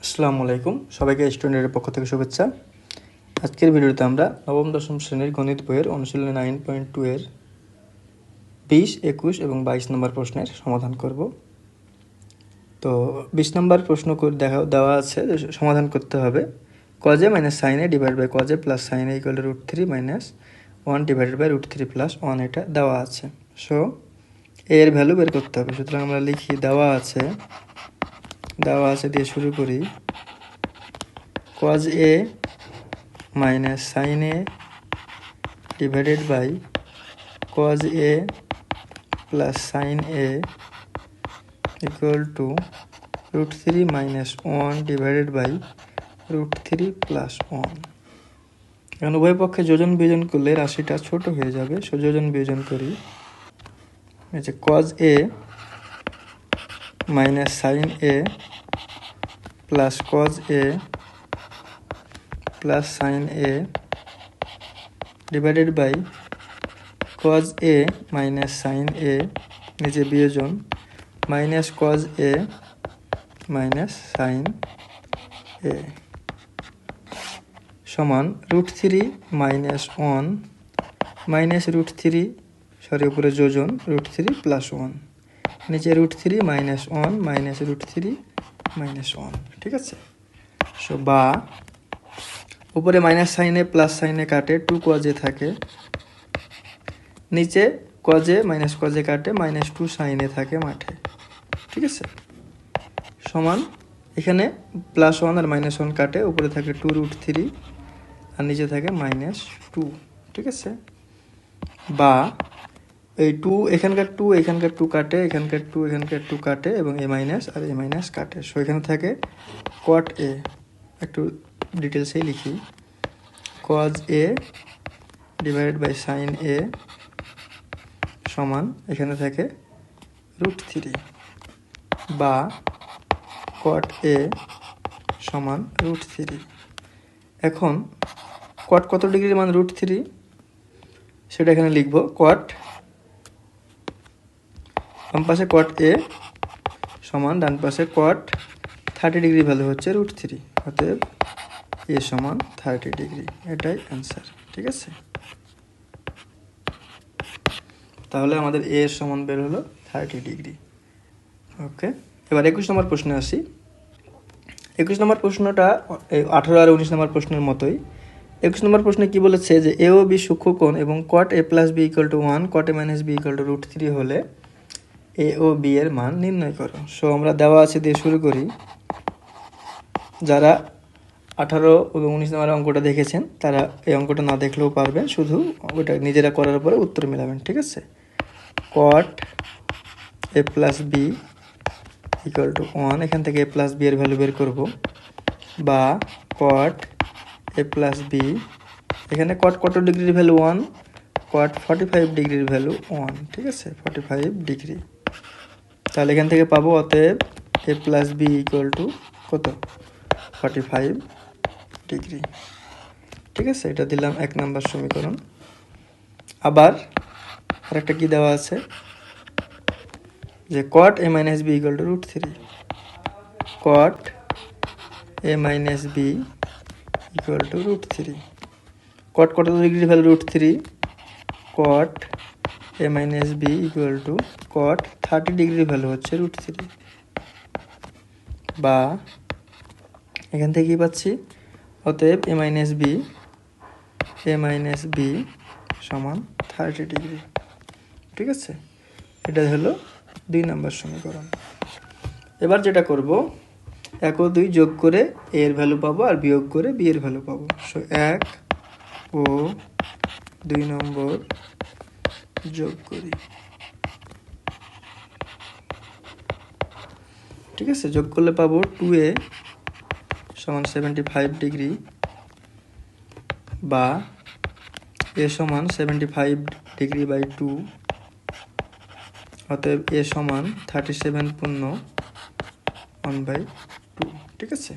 আসসালামু আলাইকুম, সবাইকে স্টুডেন্টের পক্ষ থেকে শুভেচ্ছা। আজকের ভিডিওতে আমরা নবম দশম শ্রেণীর গণিত বইয়ের অনুশীলনী 9.2 এর 20, 21 এবং 22 নম্বর প্রশ্নের সমাধান করব। তো 20 নম্বর প্রশ্ন দেওয়া আছে, সমাধান করতে হবে cos a minus sine A divide by cos a plus sine A equal to √3 minus 1 divided by √3 plus 1, এটা দেওয়া আছে। সো এর ভ্যালু বের করতে হবে। সুতরাং আমরা লিখি দেওয়া আছে দিয়ে শুরু করি। cos a minus sine A divided by cos a plus sine A equal to √3 minus 1 divided by √3 plus 1। এখন উভয় পক্ষে যোজন বিয়োজন করলে রাশিটা ছোট হয়ে যাবে। যোজন বিয়োজন করি। cos a minus sine A plus cos a plus sine A divided by cos a minus sine A নিচে বিয়োজন minus cos a minus sine A সমান √3 মাইনাস 1 মাইনাস √3 উপরে যোজন √3 প্লাস 1 নিচে √3 মাইনাস 1 মাইনাস √3 মাইনাস 1। ঠিক আছে। সো বা উপরে মাইনাস সাইনে প্লাস সাইনে কাটে 2 cos a থাকে, নিচে cos a minus cos a কাটে মাইনাস 2 সাইনে থাকে মাঠে। ঠিক আছে। সমান এখানে প্লাস 1 আর মাইনাস 1 কাটে, উপরে থাকে 2 √3 আর নিচে থাকে মাইনাস 2। ঠিক আছে। বা এই 2 এখানকার 2 এখানকার 2 কাটে, এখানকার 2 এখানকার 2 কাটে এবং এ মাইনাস আর এ মাইনাস কাটে। সো এখানে থাকে cot a। একটু ডিটেলসেই লিখি। cos a divided by sine A সমান এখানে থাকে √3 বা cot a সমান √3। এখন cot কত ডিগ্রির মান √3 সেটা এখানে লিখব। cot বাম পাশে cot a সমান ডান পাশে cot 30 ডিগ্রি ভ্যালু হচ্ছে √3, অতএব a সমান 30 ডিগ্রি। এটাই অ্যান্সার। ঠিক আছে। তাহলে আমাদের a এর সমান বের হলো 30 ডিগ্রি। ওকে। এবার 21 নম্বর প্রশ্নে আসি। 21 নম্বর প্রশ্নটা 18 আর 19 নম্বর প্রশ্নের মতোই। 21 নম্বর প্রশ্নে কি বলেছে যে এ ও বি সূক্ষ্মকোণ এবং cot a plus B equal to 1 cot a minus B equal to √3 হলে এ ও বি এর মান নির্ণয় করো। সো আমরা দেওয়া আছে দিয়ে শুরু করি। যারা 18 এবং 19 নম্বর অঙ্কটা দেখেছেন তারা এই অঙ্কটা না দেখলেও পারবেন, শুধু ওটা নিজেরা করার পরে উত্তর মেলাবেন। ঠিক আছে। cot a plus B equal to 1, এখান থেকে a প্লাস বি এর ভ্যালু বের করব। বা cot a প্লাস বি, এখানে cot কত ডিগ্রির ভ্যালু 1, cot 45 ডিগ্রির ভ্যালু 1। ঠিক আছে, 45 ডিগ্রি। তাহলে এখান থেকে পাবো অতএব a plus B equal to কত, 45 ডিগ্রি। ঠিক আছে, এটা দিলাম 1 নম্বর সমীকরণ। আবার আরেকটা কি দেওয়া আছে যে cot a minus B equal to √3, cot a minus B equal to √3। cot কত ডিগ্রির value √3, cot a minus B equal to cot 30 ডিগ্রির ভ্যালু হচ্ছে √3। বা এখান থেকে কি পাচ্ছি, অতএব a মাইনাস বি সমান 30 ডিগ্রি। ঠিক আছে, এটা হলো 2 নম্বর সমীকরণ। এবার যেটা করব, 1 ও 2 যোগ করে a এর ভ্যালু পাবো আর বিয়োগ করে b এর ভ্যালু পাবো। সো 1 ও 2 নম্বর যোগ করি। ঠিক আছে, যোগ করলে পাবো 2a সমান 75 ডিগ্রি বা a সমান 75 ডিগ্রি বাই 2, অতএব a সমান 37.1/2। ঠিক আছে,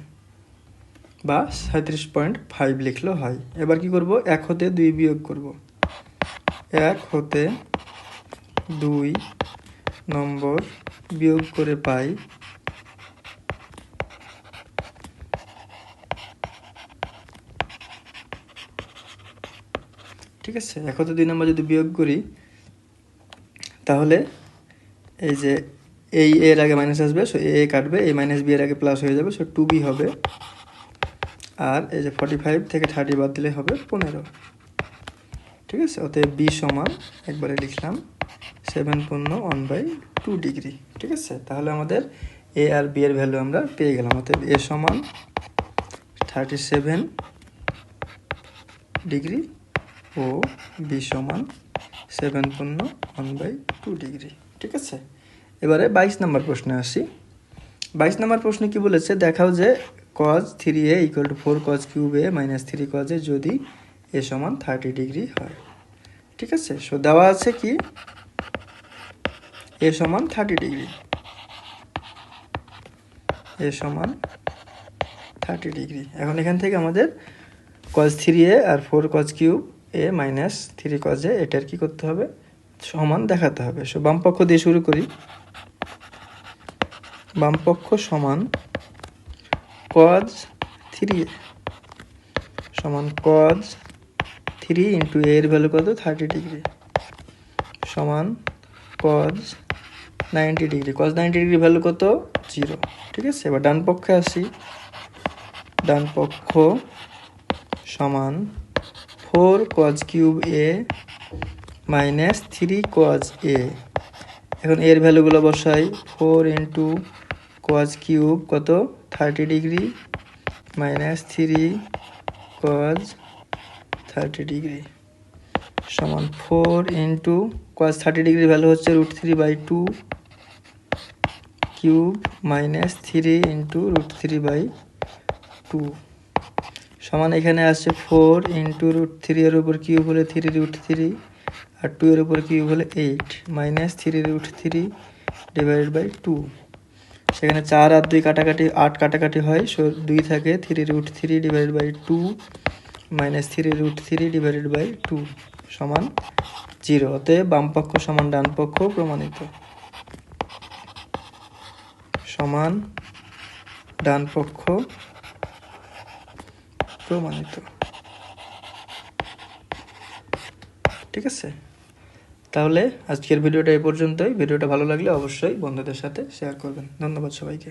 বা 37.5 লিখলেও হয়। এবার কি করব, 1 হতে 2 বিয়োগ করব। 1 হতে 2 নম্বর বিয়োগ করে পাই ঠিক আছে। 1 2 নাম্বার যদি বিয়োগ করি তাহলে এই যে এই এর আগে মাইনাস আসবে, সো এ কাটবে, এই মাইনাস বি এর আগে প্লাস হয়ে যাবে, সো 2b হবে। আর এই যে 45 থেকে 30 বাদ দিলে হবে 15। ঠিক আছে, অতএব বি সমান একবারে লিখলাম 7.1/2 ডিগ্রি। ঠিক আছে, তাহলে আমাদের এ আর বি এর ভ্যালু আমরা পেয়ে গেলাম। অতএব এ সমান 37 ডিগ্রি ও বি সমান 7.1/2 ডিগ্রি। ঠিক আছে, এবারে 22 নম্বর প্রশ্নে আসি। 22 নম্বর প্রশ্নে কি বলেছে, দেখাও যে cos 3a = 4 cos cube a মাইনাস 3 cos a যদি এ সমান 30 ডিগ্রি হয়। ঠিক আছে, সো দেওয়া আছে কি এ সমান 30 ডিগ্রি, এ সমান 30 ডিগ্রি। এখন এখান থেকে আমাদের cos 3a আর 4 cos কিউব a মাইনাস 3 cos a এটার কি করতে হবে, সমান দেখাতে হবে। সো বাম পক্ষ দিয়ে শুরু করি। বাম পক্ষ সমান cos 3a সমান cos 3 ইন্টু a এর ভ্যালু কত 30 ডিগ্রি সমান cos 90 degree. cos 90 degree value কত 0। ঠিক আছে, এবার ডান পক্ষে আসি। ডান পক্ষ সমান 4 cos কিউব a মাইনাস 3 cos a। এখন এর ভ্যালুগুলো বসাই। 4 ইন্টু cos কিউব কত 30 ডিগ্রি মাইনাস 3 cos 30 ডিগ্রি সমান 4 ইন্টু cos 30 ডিগ্রি ভ্যালু হচ্ছে √3/2 কিউব মাইনাস 3 ইন্টু √3/2 সমান এখানে আসছে 4 ইন্টু √3 এর উপর কিউব হলে 3√3 আর 2 এর উপর কিউব হলে 8 মাইনাস 3√3 ডিভাইডেড বাই 2। সেখানে 4 আর 2 কাটাকাটি 8 কাটাকাটি হয়, সো 2 থাকে 3√3 divided by 2 minus 3√3 divided by 2 সমান 0। অতএব বাম পক্ষ সমান ডান পক্ষ প্রমাণিত। সমান ডান পক্ষ প্রমাণিত। ঠিক আছে, তাহলে আজকের ভিডিওটা এই পর্যন্তই। ভিডিওটা ভালো লাগলে অবশ্যই বন্ধুদের সাথে শেয়ার করবেন। ধন্যবাদ সবাইকে।